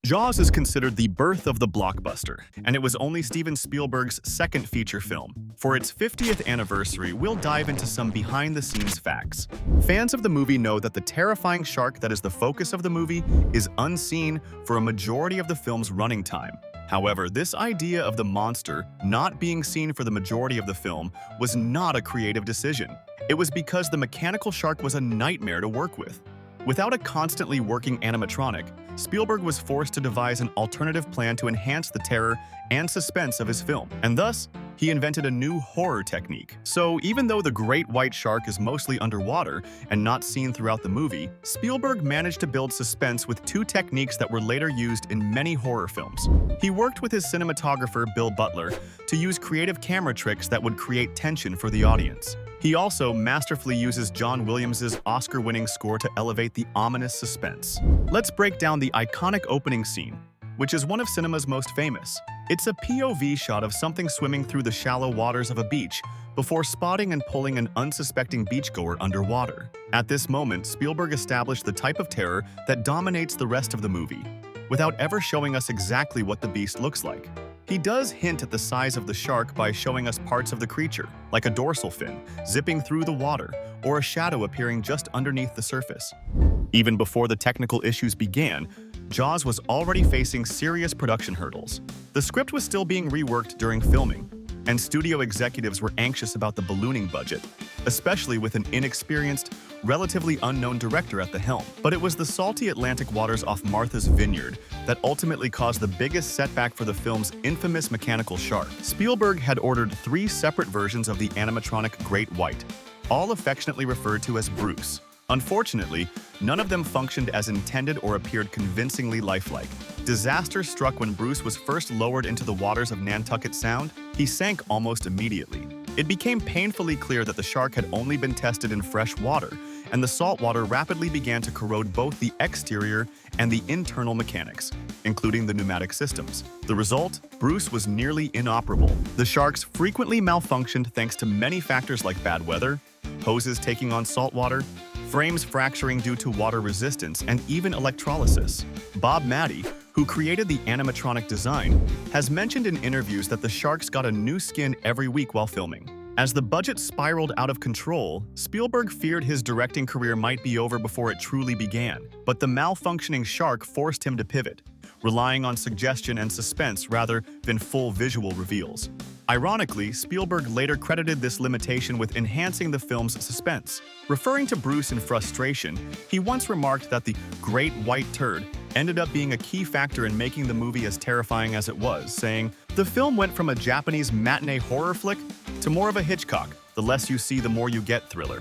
Jaws is considered the birth of the blockbuster, and it was only Steven Spielberg's second feature film. For its 50th anniversary, we'll dive into some behind-the-scenes facts. Fans of the movie know that the terrifying shark that is the focus of the movie is unseen for a majority of the film's running time. However, this idea of the monster not being seen for the majority of the film was not a creative decision. It was because the mechanical shark was a nightmare to work with. Without a constantly working animatronic, Spielberg was forced to devise an alternative plan to enhance the terror and suspense of his film, and thus, he invented a new horror technique. So even though the great white shark is mostly underwater and not seen throughout the movie, Spielberg managed to build suspense with two techniques that were later used in many horror films. He worked with his cinematographer, Bill Butler, to use creative camera tricks that would create tension for the audience. He also masterfully uses John Williams' Oscar-winning score to elevate the ominous suspense. Let's break down the iconic opening scene, which is one of cinema's most famous. It's a POV shot of something swimming through the shallow waters of a beach before spotting and pulling an unsuspecting beachgoer underwater. At this moment, Spielberg established the type of terror that dominates the rest of the movie, without ever showing us exactly what the beast looks like. He does hint at the size of the shark by showing us parts of the creature, like a dorsal fin, zipping through the water, or a shadow appearing just underneath the surface. Even before the technical issues began, Jaws was already facing serious production hurdles. The script was still being reworked during filming, and studio executives were anxious about the ballooning budget, especially with an inexperienced, relatively unknown director at the helm. But it was the salty Atlantic waters off Martha's Vineyard that ultimately caused the biggest setback for the film's infamous mechanical shark. Spielberg had ordered 3 separate versions of the animatronic Great White, all affectionately referred to as Bruce. Unfortunately, none of them functioned as intended or appeared convincingly lifelike. Disaster struck when Bruce was first lowered into the waters of Nantucket Sound. He sank almost immediately. It became painfully clear that the shark had only been tested in fresh water, and the salt water rapidly began to corrode both the exterior and the internal mechanics, including the pneumatic systems. The result? Bruce was nearly inoperable. The sharks frequently malfunctioned thanks to many factors like bad weather, hoses taking on salt water, frames fracturing due to water resistance, and even electrolysis. Bob Matty, who created the animatronic design, has mentioned in interviews that the sharks got a new skin every week while filming. As the budget spiraled out of control, Spielberg feared his directing career might be over before it truly began. But the malfunctioning shark forced him to pivot, relying on suggestion and suspense rather than full visual reveals. Ironically, Spielberg later credited this limitation with enhancing the film's suspense. Referring to Bruce in frustration, he once remarked that the great white turd ended up being a key factor in making the movie as terrifying as it was, saying, "The film went from a Japanese matinee horror flick to more of a Hitchcock, the less you see the more you get thriller."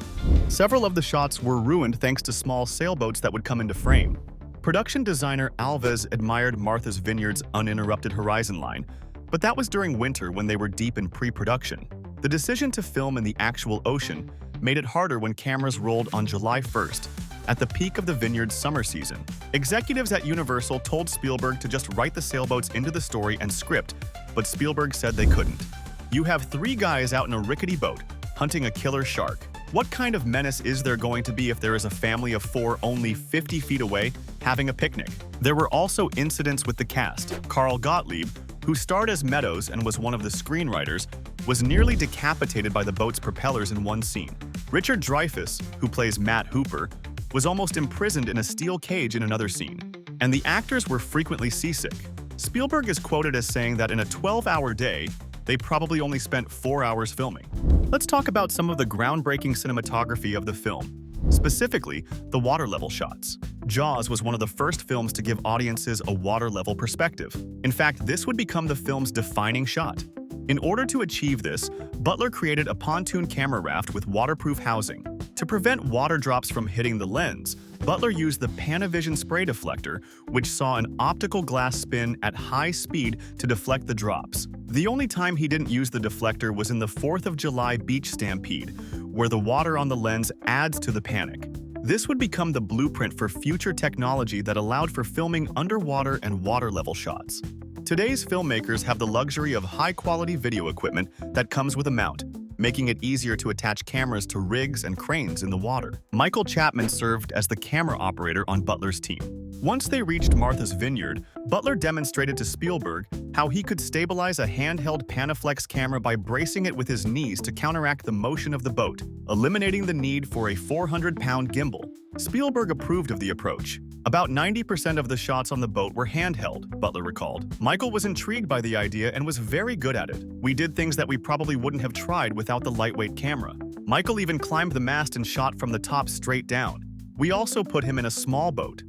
Several of the shots were ruined thanks to small sailboats that would come into frame. Production designer Alves admired Martha's Vineyard's uninterrupted horizon line, but that was during winter when they were deep in pre-production. The decision to film in the actual ocean made it harder when cameras rolled on July 1st, at the peak of the vineyard's summer season. Executives at Universal told Spielberg to just write the sailboats into the story and script, but Spielberg said they couldn't. You have 3 guys out in a rickety boat, hunting a killer shark. What kind of menace is there going to be if there is a family of 4 only 50 feet away having a picnic? There were also incidents with the cast. Carl Gottlieb, who starred as Meadows and was one of the screenwriters, was nearly decapitated by the boat's propellers in one scene. Richard Dreyfuss, who plays Matt Hooper, was almost imprisoned in a steel cage in another scene, and the actors were frequently seasick. Spielberg is quoted as saying that in a 12-hour day, they probably only spent 4 hours filming. Let's talk about some of the groundbreaking cinematography of the film, specifically the water level shots. Jaws was one of the first films to give audiences a water level perspective. In fact, this would become the film's defining shot. In order to achieve this, Butler created a pontoon camera raft with waterproof housing. To prevent water drops from hitting the lens, Butler used the Panavision spray deflector, which saw an optical glass spin at high speed to deflect the drops. The only time he didn't use the deflector was in the 4th of July beach stampede, where the water on the lens adds to the panic. This would become the blueprint for future technology that allowed for filming underwater and water-level shots. Today's filmmakers have the luxury of high-quality video equipment that comes with a mount, making it easier to attach cameras to rigs and cranes in the water. Michael Chapman served as the camera operator on Butler's team. Once they reached Martha's Vineyard, Butler demonstrated to Spielberg how he could stabilize a handheld Panaflex camera by bracing it with his knees to counteract the motion of the boat, eliminating the need for a 400-pound gimbal. Spielberg approved of the approach. About 90% of the shots on the boat were handheld, Butler recalled. Michael was intrigued by the idea and was very good at it. We did things that we probably wouldn't have tried without the lightweight camera. Michael even climbed the mast and shot from the top straight down. We also put him in a small boat.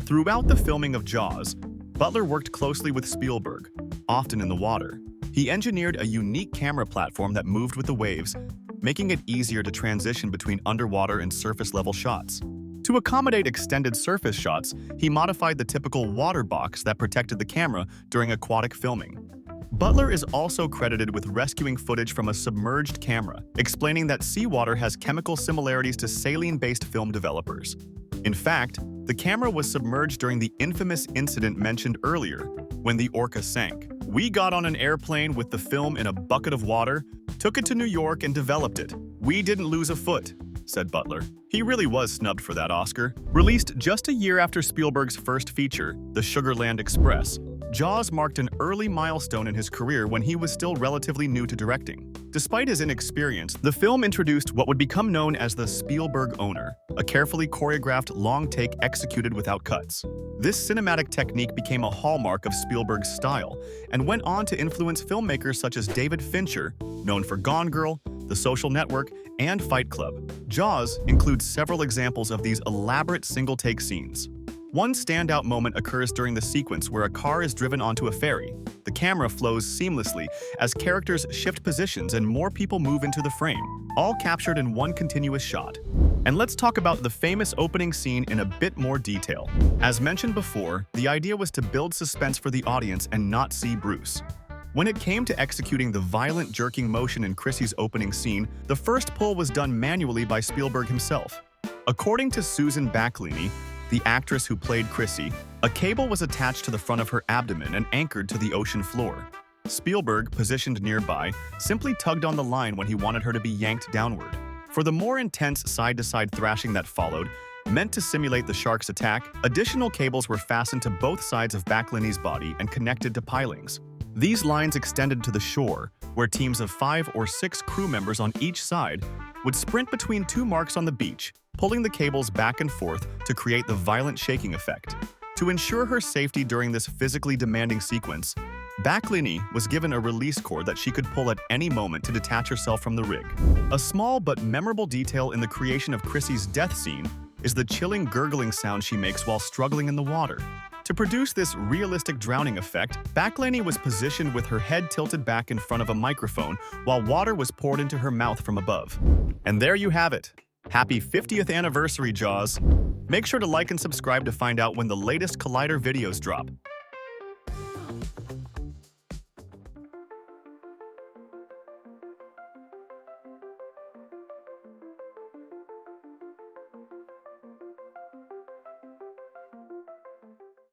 Throughout the filming of Jaws, Butler worked closely with Spielberg, often in the water. He engineered a unique camera platform that moved with the waves, making it easier to transition between underwater and surface-level shots. To accommodate extended surface shots, he modified the typical water box that protected the camera during aquatic filming. Butler is also credited with rescuing footage from a submerged camera, explaining that seawater has chemical similarities to saline-based film developers. In fact, the camera was submerged during the infamous incident mentioned earlier, when the Orca sank. We got on an airplane with the film in a bucket of water, took it to New York and developed it. We didn't lose a foot, said Butler. He really was snubbed for that Oscar. Released just a year after Spielberg's first feature, The Sugarland Express, Jaws marked an early milestone in his career when he was still relatively new to directing. Despite his inexperience, the film introduced what would become known as the Spielberg Oner, a carefully choreographed long take executed without cuts. This cinematic technique became a hallmark of Spielberg's style and went on to influence filmmakers such as David Fincher, known for Gone Girl, The Social Network, and Fight Club. Jaws includes several examples of these elaborate single-take scenes. One standout moment occurs during the sequence where a car is driven onto a ferry. The camera flows seamlessly as characters shift positions and more people move into the frame, all captured in one continuous shot. And let's talk about the famous opening scene in a bit more detail. As mentioned before, the idea was to build suspense for the audience and not see Bruce. When it came to executing the violent jerking motion in Chrissie's opening scene, the first pull was done manually by Spielberg himself. According to Susan Backlini, the actress who played Chrissie, a cable was attached to the front of her abdomen and anchored to the ocean floor. Spielberg, positioned nearby, simply tugged on the line when he wanted her to be yanked downward. For the more intense side-to-side thrashing that followed, meant to simulate the shark's attack, additional cables were fastened to both sides of Backlini's body and connected to pilings. These lines extended to the shore, where teams of 5 or 6 crew members on each side would sprint between two marks on the beach, pulling the cables back and forth to create the violent shaking effect. To ensure her safety during this physically demanding sequence, Backlini was given a release cord that she could pull at any moment to detach herself from the rig. A small but memorable detail in the creation of Chrissie's death scene is the chilling gurgling sound she makes while struggling in the water. To produce this realistic drowning effect, Backlini was positioned with her head tilted back in front of a microphone while water was poured into her mouth from above. And there you have it. Happy 50th anniversary, Jaws! Make sure to like and subscribe to find out when the latest Collider videos drop.